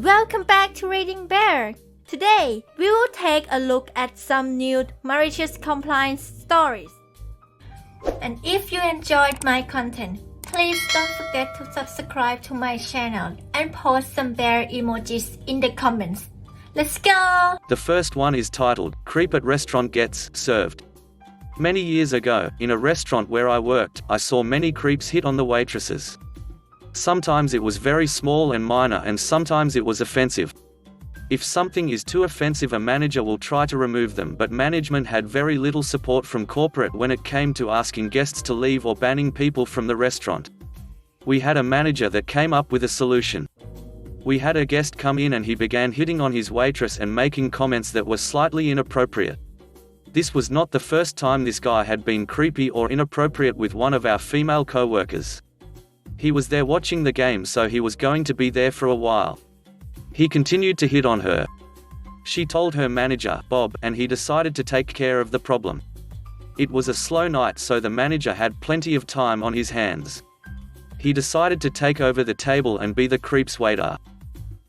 Welcome back to Reading Bear. Today, we will take a look at some new malicious compliance stories. And if you enjoyed my content, please don't forget to subscribe to my channel and post some bear emojis in the comments. Let's go! The first one is titled, Creep at Restaurant Gets Served. Many years ago, in a restaurant where I worked, I saw many creeps hit on the waitresses. Sometimes it was very small and minor, and sometimes it was offensive. If something is too offensive, a manager will try to remove them, but management had very little support from corporate when it came to asking guests to leave or banning people from the restaurant. We had a manager that came up with a solution. We had a guest come in and he began hitting on his waitress and making comments that were slightly inappropriate. This was not the first time this guy had been creepy or inappropriate with one of our female co-workers. He was there watching the game, so he was going to be there for a while. He continued to hit on her. She told her manager, Bob, and he decided to take care of the problem. It was a slow night, so the manager had plenty of time on his hands. He decided to take over the table and be the creep's waiter.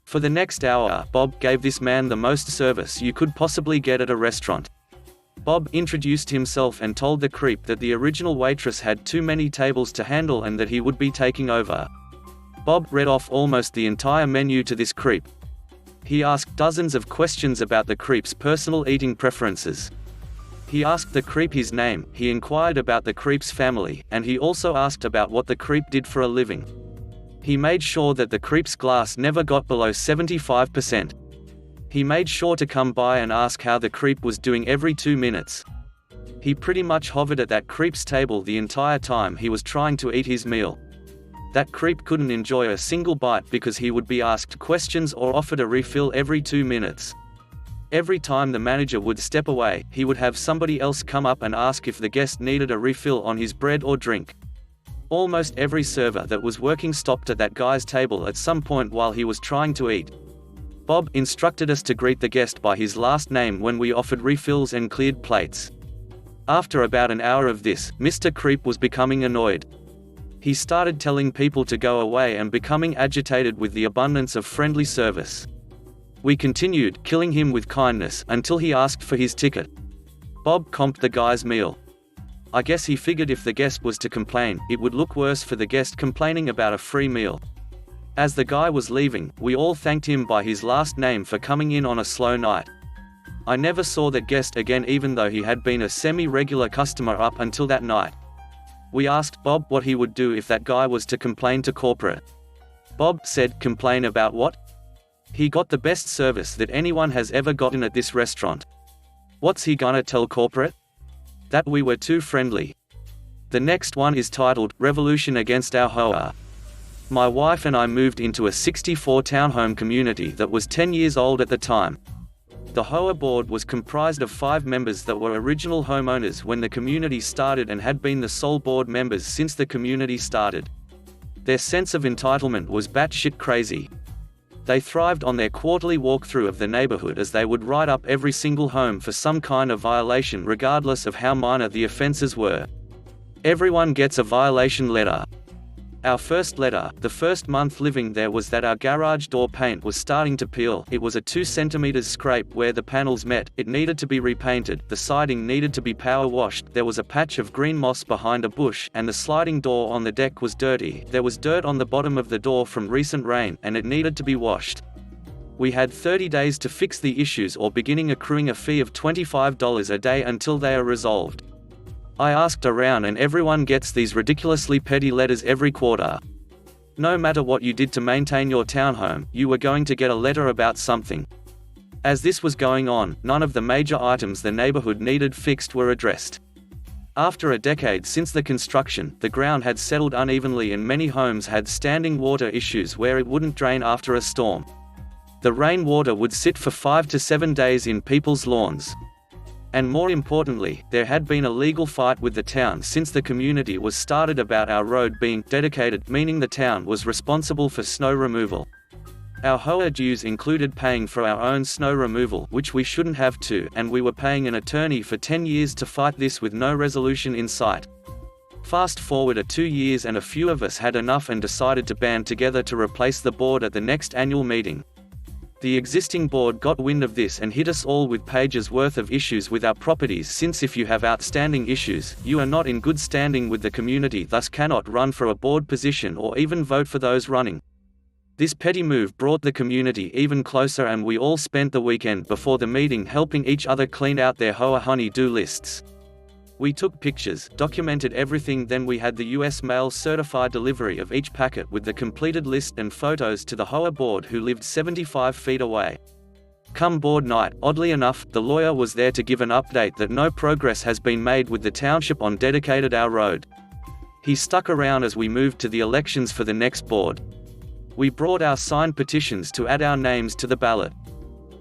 For the next hour, Bob gave this man the most service you could possibly get at a restaurant. Bob introduced himself and told the creep that the original waitress had too many tables to handle and that he would be taking over. Bob read off almost the entire menu to this creep. He asked dozens of questions about the creep's personal eating preferences. He asked the creep his name, he inquired about the creep's family, and he also asked about what the creep did for a living. He made sure that the creep's glass never got below 75%. He made sure to come by and ask how the creep was doing every 2 minutes. He pretty much hovered at that creep's table the entire time he was trying to eat his meal. That creep couldn't enjoy a single bite because he would be asked questions or offered a refill every 2 minutes. Every time the manager would step away, he would have somebody else come up and ask if the guest needed a refill on his bread or drink. Almost every server that was working stopped at that guy's table at some point while he was trying to eat. Bob instructed us to greet the guest by his last name when we offered refills and cleared plates. After about an hour of this, Mr. Creep was becoming annoyed. He started telling people to go away and becoming agitated with the abundance of friendly service. We continued, killing him with kindness, until he asked for his ticket. Bob comped the guy's meal. I guess he figured if the guest was to complain, it would look worse for the guest complaining about a free meal. As the guy was leaving, we all thanked him by his last name for coming in on a slow night. I never saw that guest again, even though he had been a semi-regular customer up until that night. We asked Bob what he would do if that guy was to complain to corporate. Bob said, "Complain about what?" He got the best service that anyone has ever gotten at this restaurant. What's he gonna tell corporate? That we were too friendly. The next one is titled, Revolution Against Our Hoa. My wife and I moved into a 64 townhome community that was 10 years old at the time. The Hoa board was comprised of 5 members that were original homeowners when the community started and had been the sole board members since the community started. Their sense of entitlement was batshit crazy. They thrived on their quarterly walkthrough of the neighborhood, as they would write up every single home for some kind of violation regardless of how minor the offenses were. Everyone gets a violation letter. Our first letter, the first month living there, was that our garage door paint was starting to peel. It was a 2 cm scrape where the panels met, it needed to be repainted, the siding needed to be power washed, there was a patch of green moss behind a bush, and the sliding door on the deck was dirty. There was dirt on the bottom of the door from recent rain, and it needed to be washed. We had 30 days to fix the issues or beginning accruing a fee of $25 a day until they are resolved. I asked around and everyone gets these ridiculously petty letters every quarter. No matter what you did to maintain your townhome, you were going to get a letter about something. As this was going on, none of the major items the neighborhood needed fixed were addressed. After a decade since the construction, the ground had settled unevenly and many homes had standing water issues where it wouldn't drain after a storm. The rainwater would sit for 5 to 7 days in people's lawns. And more importantly, there had been a legal fight with the town since the community was started about our road being dedicated, meaning the town was responsible for snow removal. Our Hoa dues included paying for our own snow removal, which we shouldn't have to, and we were paying an attorney for 10 years to fight this with no resolution in sight. Fast forward 2 years and a few of us had enough and decided to band together to replace the board at the next annual meeting. The existing board got wind of this and hit us all with pages worth of issues with our properties, since if you have outstanding issues, you are not in good standing with the community, thus cannot run for a board position or even vote for those running. This petty move brought the community even closer, and we all spent the weekend before the meeting helping each other clean out their HOA honey-do lists. We took pictures, documented everything, then we had the US mail certified delivery of each packet with the completed list and photos to the HOA board, who lived 75 feet away. Come board night, oddly enough, the lawyer was there to give an update that no progress has been made with the township on dedicated our road. He stuck around as we moved to the elections for the next board. We brought our signed petitions to add our names to the ballot.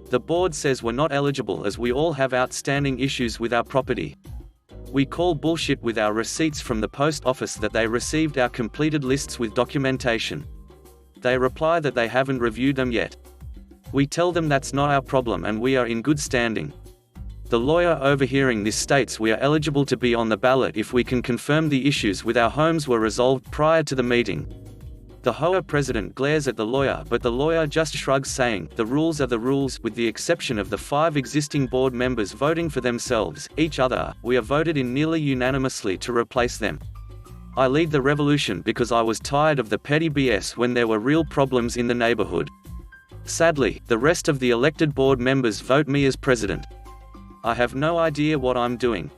The board says we're not eligible as we all have outstanding issues with our property. We call bullshit with our receipts from the post office that they received our completed lists with documentation. They reply that they haven't reviewed them yet. We tell them that's not our problem and we are in good standing. The lawyer overhearing this states we are eligible to be on the ballot if we can confirm the issues with our homes were resolved prior to the meeting. The HOA president glares at the lawyer, but the lawyer just shrugs, saying, "The rules are the rules, with the exception of the 5 existing board members voting for themselves, each other, we are voted in nearly unanimously to replace them." I lead the revolution because I was tired of the petty BS when there were real problems in the neighborhood. Sadly, the rest of the elected board members vote me as president. I have no idea what I'm doing.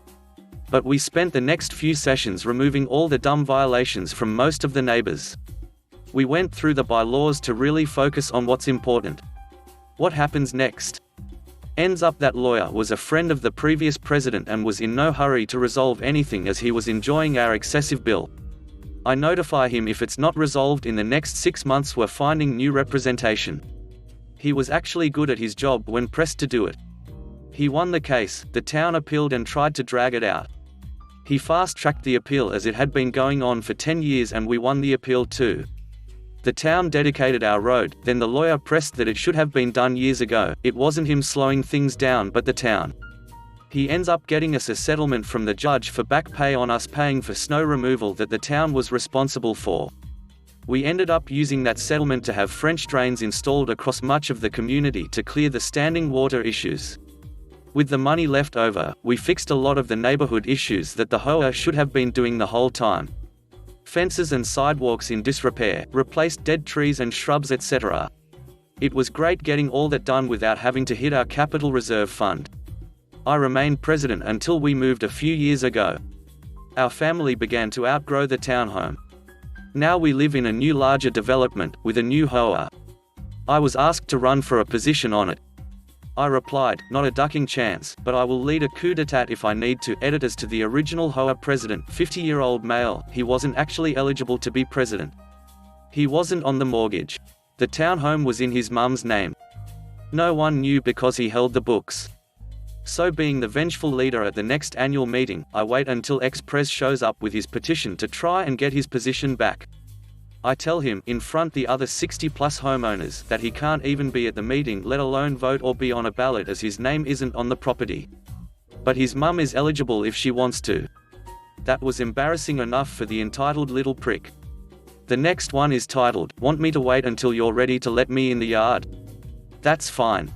But we spent the next few sessions removing all the dumb violations from most of the neighbors. We went through the bylaws to really focus on what's important. What happens next? Ends up that lawyer was a friend of the previous president and was in no hurry to resolve anything as he was enjoying our excessive bill. I notify him if it's not resolved in the next 6 months we're finding new representation. He was actually good at his job when pressed to do it. He won the case, the town appealed and tried to drag it out. He fast-tracked the appeal as it had been going on for 10 years and we won the appeal too. The town dedicated our road, then the lawyer pressed that it should have been done years ago. It wasn't him slowing things down but the town. He ends up getting us a settlement from the judge for back pay on us paying for snow removal that the town was responsible for. We ended up using that settlement to have French drains installed across much of the community to clear the standing water issues. With the money left over, we fixed a lot of the neighborhood issues that the HOA should have been doing the whole time. Fences and sidewalks in disrepair, replaced dead trees and shrubs, etc. It was great getting all that done without having to hit our capital reserve fund. I remained president until we moved a few years ago. Our family began to outgrow the townhome. Now we live in a new larger development, with a new HOA. I was asked to run for a position on it. I replied, not a ducking chance, but I will lead a coup d'etat if I need to. Editors to the original HOA president, 50-year-old male, he wasn't actually eligible to be president. He wasn't on the mortgage. The townhome was in his mum's name. No one knew because he held the books. So being the vengeful leader at the next annual meeting, I wait until ex-pres shows up with his petition to try and get his position back. I tell him, in front the other 60-plus homeowners, that he can't even be at the meeting, let alone vote or be on a ballot, as his name isn't on the property. But his mum is eligible if she wants to. That was embarrassing enough for the entitled little prick. The next one is titled, "Want me to wait until you're ready to let me in the yard?" That's fine.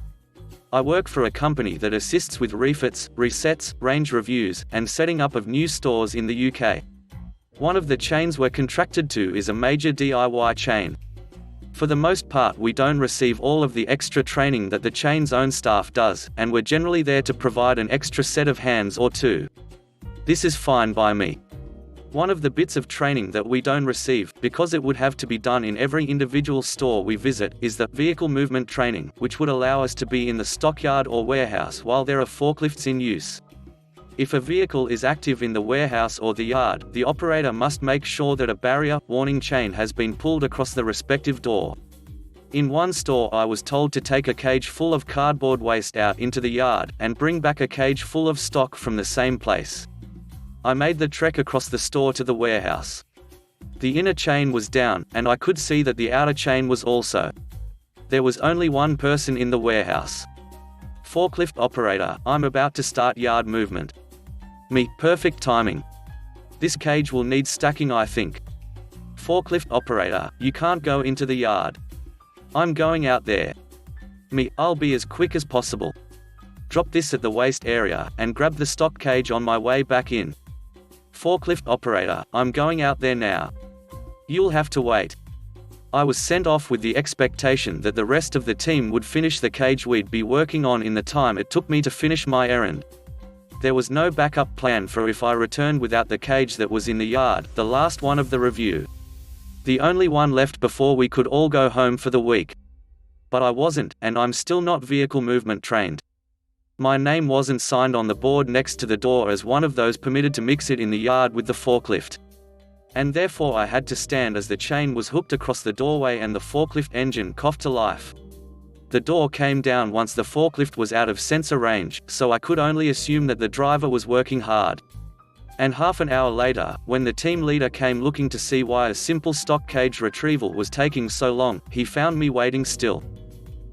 I work for a company that assists with refits, resets, range reviews, and setting up of new stores in the UK. One of the chains we're contracted to is a major DIY chain. For the most part we don't receive all of the extra training that the chain's own staff does, and we're generally there to provide an extra set of hands or two. This is fine by me. One of the bits of training that we don't receive, because it would have to be done in every individual store we visit, is the vehicle movement training, which would allow us to be in the stockyard or warehouse while there are forklifts in use. If a vehicle is active in the warehouse or the yard, the operator must make sure that a barrier warning chain has been pulled across the respective door. In one store I was told to take a cage full of cardboard waste out into the yard, and bring back a cage full of stock from the same place. I made the trek across the store to the warehouse. The inner chain was down, and I could see that the outer chain was also. There was only one person in the warehouse. Forklift operator, I'm about to start yard movement. Me, perfect timing. This cage will need stacking, I think. Forklift operator, you can't go into the yard. I'm going out there. Me, I'll be as quick as possible. Drop this at the waist area, and grab the stock cage on my way back in. Forklift operator, I'm going out there now. You'll have to wait. I was sent off with the expectation that the rest of the team would finish the cage we'd be working on in the time it took me to finish my errand. There was no backup plan for if I returned without the cage that was in the yard, the last one of the review. The only one left before we could all go home for the week. But I wasn't, and I'm still not vehicle movement trained. My name wasn't signed on the board next to the door as one of those permitted to mix it in the yard with the forklift. And therefore I had to stand as the chain was hooked across the doorway and the forklift engine coughed to life. The door came down once the forklift was out of sensor range, so I could only assume that the driver was working hard. And half an hour later, when the team leader came looking to see why a simple stock cage retrieval was taking so long, he found me waiting still.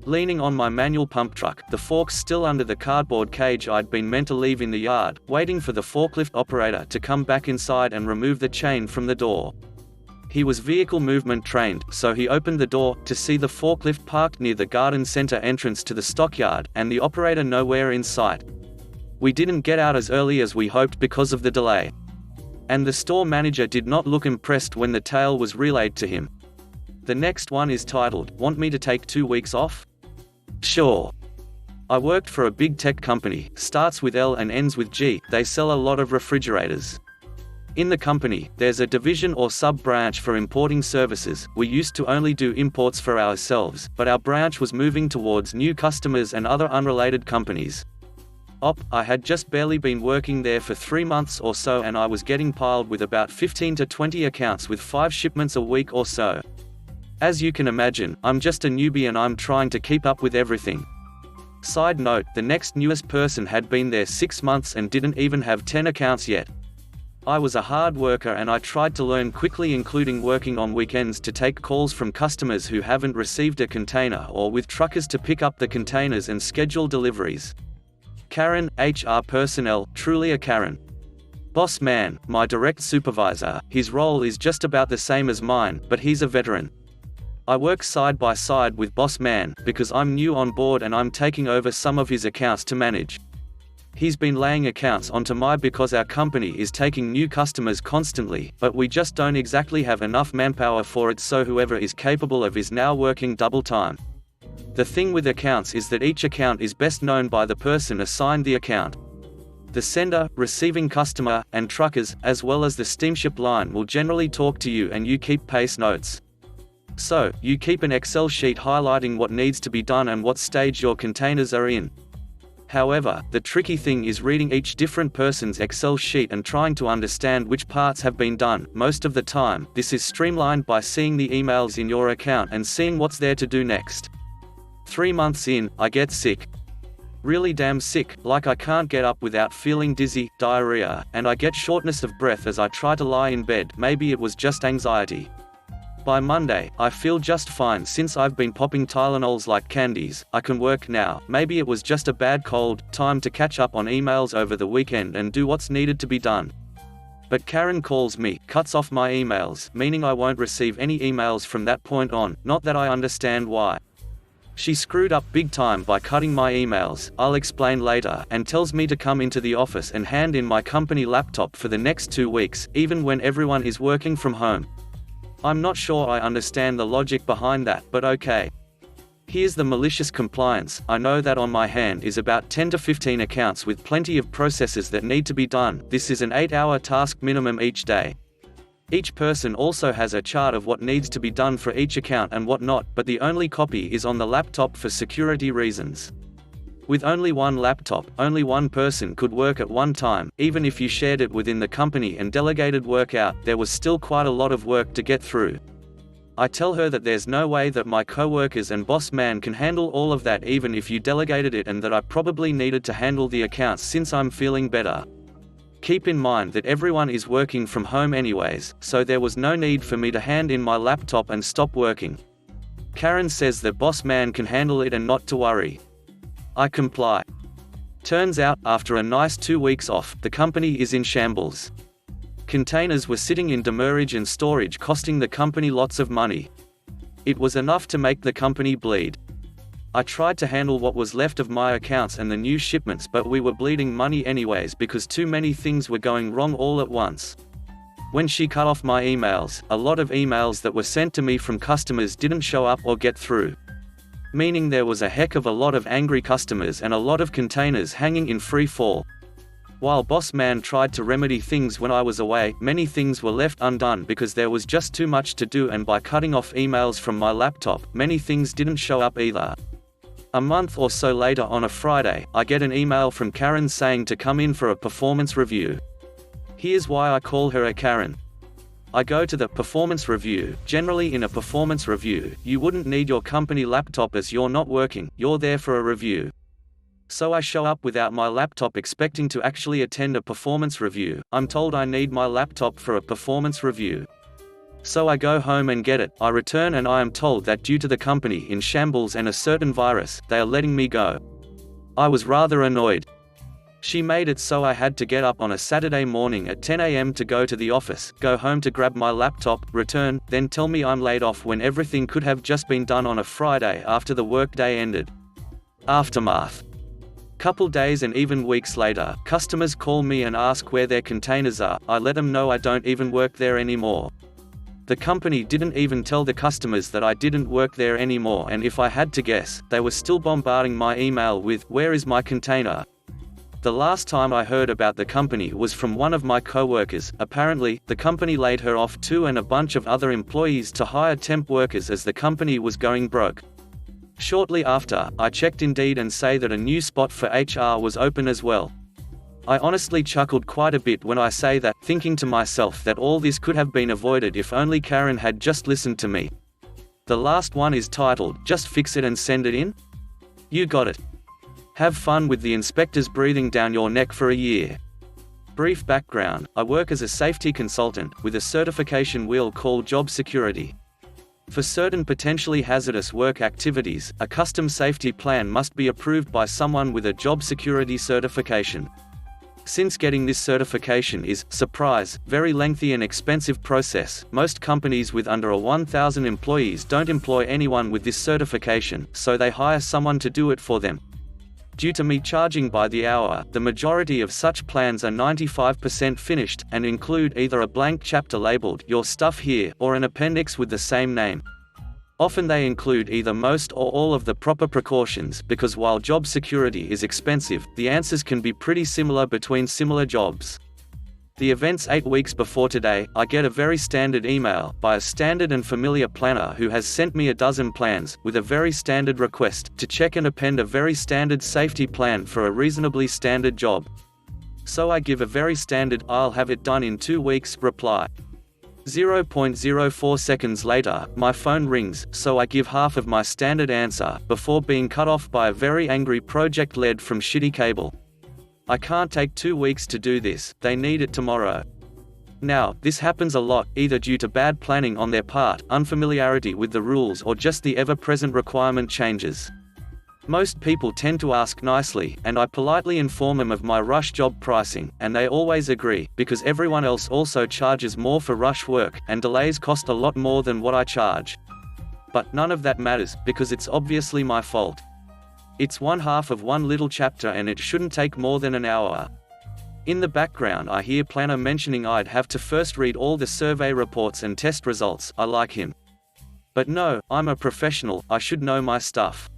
Leaning on my manual pump truck, the forks still under the cardboard cage I'd been meant to leave in the yard, waiting for the forklift operator to come back inside and remove the chain from the door. He was vehicle movement trained, so he opened the door to see the forklift parked near the garden center entrance to the stockyard, and the operator nowhere in sight. We didn't get out as early as we hoped because of the delay. And the store manager did not look impressed when the tale was relayed to him. The next one is titled, "Want me to take 2 weeks off?" Sure. I worked for a big tech company, starts with L and ends with G. They sell a lot of refrigerators. In the company, there's a division or sub-branch for importing services. We used to only do imports for ourselves, but our branch was moving towards new customers and other unrelated companies. I had just barely been working there for 3 months or so, and I was getting piled with about 15 to 20 accounts with 5 shipments a week or so. As you can imagine, I'm just a newbie and I'm trying to keep up with everything. Side note, the next newest person had been there 6 months and didn't even have 10 accounts yet. I was a hard worker and I tried to learn quickly, including working on weekends to take calls from customers who haven't received a container, or with truckers to pick up the containers and schedule deliveries. Karen, HR personnel, truly a Karen. Boss man, my direct supervisor, his role is just about the same as mine, but he's a veteran. I work side by side with boss man, because I'm new on board and I'm taking over some of his accounts to manage. He's been laying accounts onto my because our company is taking new customers constantly, but we just don't exactly have enough manpower for it, so whoever is capable of is now working double time. The thing with accounts is that each account is best known by the person assigned the account. The sender, receiving customer, and truckers, as well as the steamship line, will generally talk to you and you keep pace notes. So, you keep an Excel sheet highlighting what needs to be done and what stage your containers are in. However, the tricky thing is reading each different person's Excel sheet and trying to understand which parts have been done. Most of the time, this is streamlined by seeing the emails in your account and seeing what's there to do next. 3 months in, I get sick. Really damn sick, like I can't get up without feeling dizzy, diarrhea, and I get shortness of breath as I try to lie in bed. Maybe it was just anxiety. By Monday, I feel just fine since I've been popping Tylenols like candies. I can work now. Maybe it was just a bad cold. Time to catch up on emails over the weekend and do what's needed to be done. But Karen calls me, cuts off my emails, meaning I won't receive any emails from that point on. Not that I understand why. She screwed up big time by cutting my emails, I'll explain later, and tells me to come into the office and hand in my company laptop for the next 2 weeks, even when everyone is working from home. I'm not sure I understand the logic behind that, but okay. Here's the malicious compliance. I know that on my hand is about 10 to 15 accounts with plenty of processes that need to be done. This is an 8-hour task minimum each day. Each person also has a chart of what needs to be done for each account and what not, but the only copy is on the laptop for security reasons. With only one laptop, only one person could work at one time. Even if you shared it within the company and delegated work out, there was still quite a lot of work to get through. I tell her that there's no way that my co-workers and boss man can handle all of that even if you delegated it, and that I probably needed to handle the accounts since I'm feeling better. Keep in mind that everyone is working from home anyways, so there was no need for me to hand in my laptop and stop working. Karen says that boss man can handle it and not to worry. I comply. Turns out, after a nice 2 weeks off, the company is in shambles. Containers were sitting in demurrage and storage, costing the company lots of money. It was enough to make the company bleed. I tried to handle what was left of my accounts and the new shipments, but we were bleeding money anyways because too many things were going wrong all at once. When she cut off my emails, a lot of emails that were sent to me from customers didn't show up or get through. Meaning there was a heck of a lot of angry customers and a lot of containers hanging in free fall. While Boss Man tried to remedy things when I was away, many things were left undone because there was just too much to do, and by cutting off emails from my laptop, many things didn't show up either. A month or so later on a Friday, I get an email from Karen saying to come in for a performance review. Here's why I call her a Karen. I go to the performance review. Generally in a performance review, you wouldn't need your company laptop as you're not working, you're there for a review. So I show up without my laptop expecting to actually attend a performance review. I'm told I need my laptop for a performance review. So I go home and get it. I return and I am told that due to the company in shambles and a certain virus, they are letting me go. I was rather annoyed. She made it so I had to get up on a Saturday morning at 10 a.m. to go to the office, go home to grab my laptop, return, then tell me I'm laid off when everything could have just been done on a Friday after the workday ended. Aftermath. Couple days and even weeks later, customers call me and ask where their containers are. I let them know I don't even work there anymore. The company didn't even tell the customers that I didn't work there anymore, and if I had to guess, they were still bombarding my email with, "Where is my container?" The last time I heard about the company was from one of my co-workers. Apparently, the company laid her off too, and a bunch of other employees to hire temp workers as the company was going broke. Shortly after, I checked Indeed and say that a new spot for HR was open as well. I honestly chuckled quite a bit when I say that, thinking to myself that all this could have been avoided if only Karen had just listened to me. The last one is titled, "Just Fix It and Send It In?" You got it. Have fun with the inspectors breathing down your neck for a year. Brief background: I work as a safety consultant, with a certification wheel called Job Security. For certain potentially hazardous work activities, a custom safety plan must be approved by someone with a job security certification. Since getting this certification is, surprise, very lengthy and expensive process, most companies with under 1,000 employees don't employ anyone with this certification, so they hire someone to do it for them. Due to me charging by the hour, the majority of such plans are 95% finished, and include either a blank chapter labeled, "Your stuff here," or an appendix with the same name. Often they include either most or all of the proper precautions, because while job security is expensive, the answers can be pretty similar between similar jobs. The event's 8 weeks before today. I get a very standard email, by a standard and familiar planner who has sent me a dozen plans, with a very standard request, to check and append a very standard safety plan for a reasonably standard job. So I give a very standard, "I'll have it done in 2 weeks" reply. 0.04 seconds later, my phone rings, so I give half of my standard answer, before being cut off by a very angry project lead from Shitty Cable. "I can't take 2 weeks to do this, they need it tomorrow." Now, this happens a lot, either due to bad planning on their part, unfamiliarity with the rules, or just the ever-present requirement changes. Most people tend to ask nicely, and I politely inform them of my rush job pricing, and they always agree, because everyone else also charges more for rush work, and delays cost a lot more than what I charge. But none of that matters, because it's obviously my fault. It's one half of one little chapter and it shouldn't take more than an hour. In the background I hear planner mentioning I'd have to first read all the survey reports and test results. I like him. But no, I'm a professional, I should know my stuff.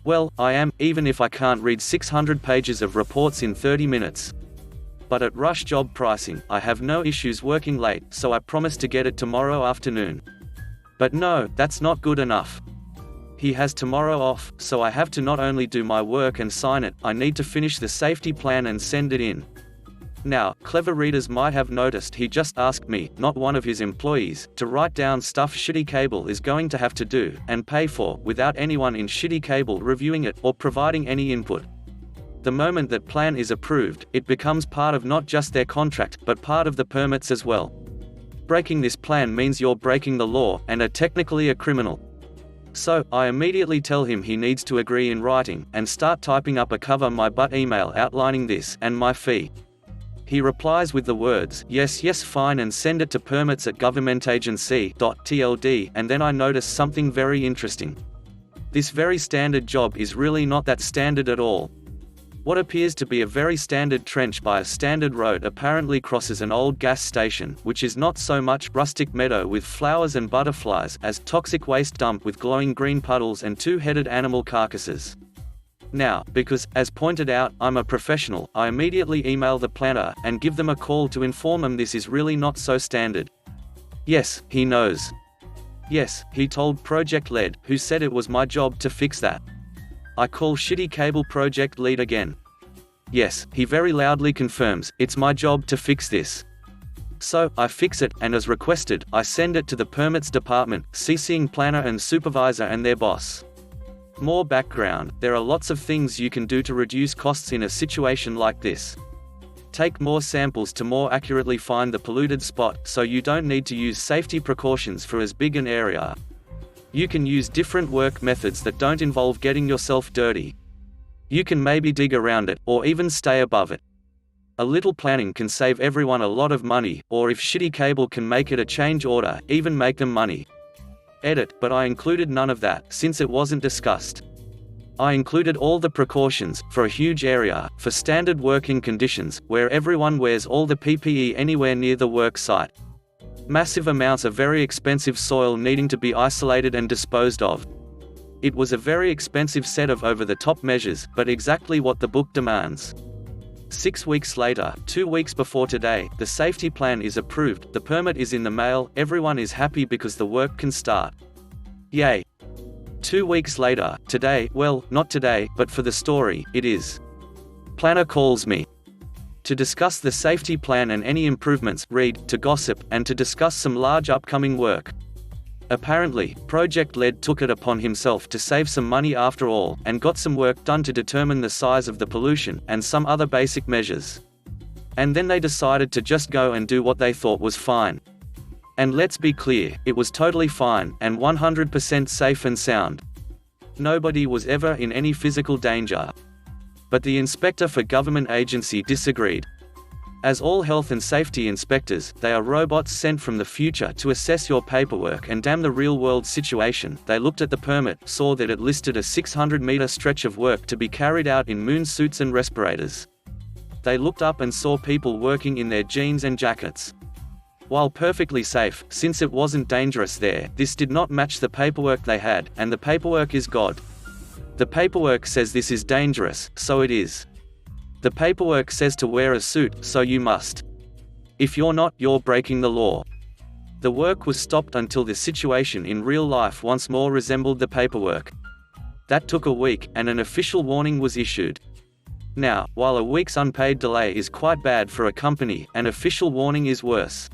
Well, I am, even if I can't read 600 pages of reports in 30 minutes. But at rush job pricing, I have no issues working late, so I promise to get it tomorrow afternoon. But no, that's not good enough. He has tomorrow off, so I have to not only do my work and sign it, I need to finish the safety plan and send it in. Now, clever readers might have noticed he just asked me, not one of his employees, to write down stuff Shitty Cable is going to have to do, and pay for, without anyone in Shitty Cable reviewing it, or providing any input. The moment that plan is approved, it becomes part of not just their contract, but part of the permits as well. Breaking this plan means you're breaking the law, and are technically a criminal. So, I immediately tell him he needs to agree in writing, and start typing up a cover my butt email outlining this, and my fee. He replies with the words, "Yes, yes, fine," and send it to permits@governmentagency.tld, and then I notice something very interesting. This very standard job is really not that standard at all. What appears to be a very standard trench by a standard road apparently crosses an old gas station, which is not so much rustic meadow with flowers and butterflies as toxic waste dump with glowing green puddles and two-headed animal carcasses. Now, because, as pointed out, I'm a professional, I immediately email the planner and give them a call to inform them this is really not so standard. Yes, he knows. Yes, he told Project Lead, who said it was my job to fix that. I call shitty cable project lead again. Yes, he very loudly confirms, it's my job to fix this. So, I fix it, and as requested, I send it to the permits department, CCing planner and supervisor and their boss. More background, there are lots of things you can do to reduce costs in a situation like this. Take more samples to more accurately find the polluted spot, so you don't need to use safety precautions for as big an area. You can use different work methods that don't involve getting yourself dirty. You can maybe dig around it, or even stay above it. A little planning can save everyone a lot of money, or if shitty cable can make it a change order, even make them money. Edit, but I included none of that, since it wasn't discussed. I included all the precautions, for a huge area, for standard working conditions, where everyone wears all the PPE anywhere near the work site. Massive amounts of very expensive soil needing to be isolated and disposed of. It was a very expensive set of over-the-top measures, but exactly what the book demands. 6 weeks later, 2 weeks before today, the safety plan is approved, the permit is in the mail, everyone is happy because the work can start. Yay! 2 weeks later, today, well, not today, but for the story, it is. Planner calls me. To discuss the safety plan and any improvements, to gossip, and to discuss some large upcoming work. Apparently, Project Lead took it upon himself to save some money after all, and got some work done to determine the size of the pollution, and some other basic measures. And then they decided to just go and do what they thought was fine. And let's be clear, it was totally fine, and 100% safe and sound. Nobody was ever in any physical danger. But the inspector for government agency disagreed. As all health and safety inspectors, they are robots sent from the future to assess your paperwork and damn the real-world situation. They looked at the permit, saw that it listed a 600-meter stretch of work to be carried out in moon suits and respirators. They looked up and saw people working in their jeans and jackets. While perfectly safe, since it wasn't dangerous there, this did not match the paperwork they had, and the paperwork is God. The paperwork says this is dangerous, so it is. The paperwork says to wear a suit, so you must. If you're not, you're breaking the law. The work was stopped until the situation in real life once more resembled the paperwork. That took a week, and an official warning was issued. Now, while a week's unpaid delay is quite bad for a company, an official warning is worse.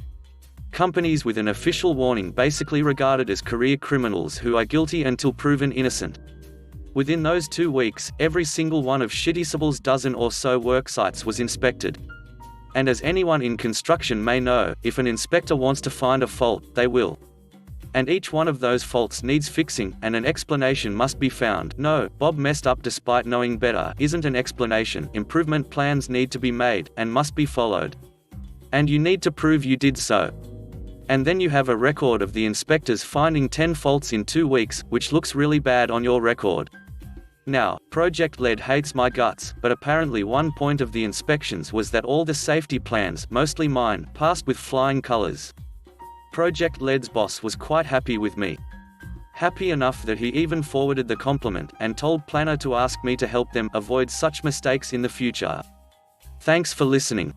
Companies with an official warning basically regarded as career criminals who are guilty until proven innocent. Within those 2 weeks, every single one of Shitty dozen or so worksites was inspected. And as anyone in construction may know, if an inspector wants to find a fault, they will. And each one of those faults needs fixing, and an explanation must be found. No, Bob messed up despite knowing better isn't an explanation. Improvement plans need to be made, and must be followed. And you need to prove you did so. And then you have a record of the inspectors finding 10 faults in 2 weeks, which looks really bad on your record. Now, Project Lead hates my guts, but apparently one point of the inspections was that all the safety plans, mostly mine, passed with flying colors. Project Lead's boss was quite happy with me. Happy enough that he even forwarded the compliment, and told Planner to ask me to help them avoid such mistakes in the future. Thanks for listening.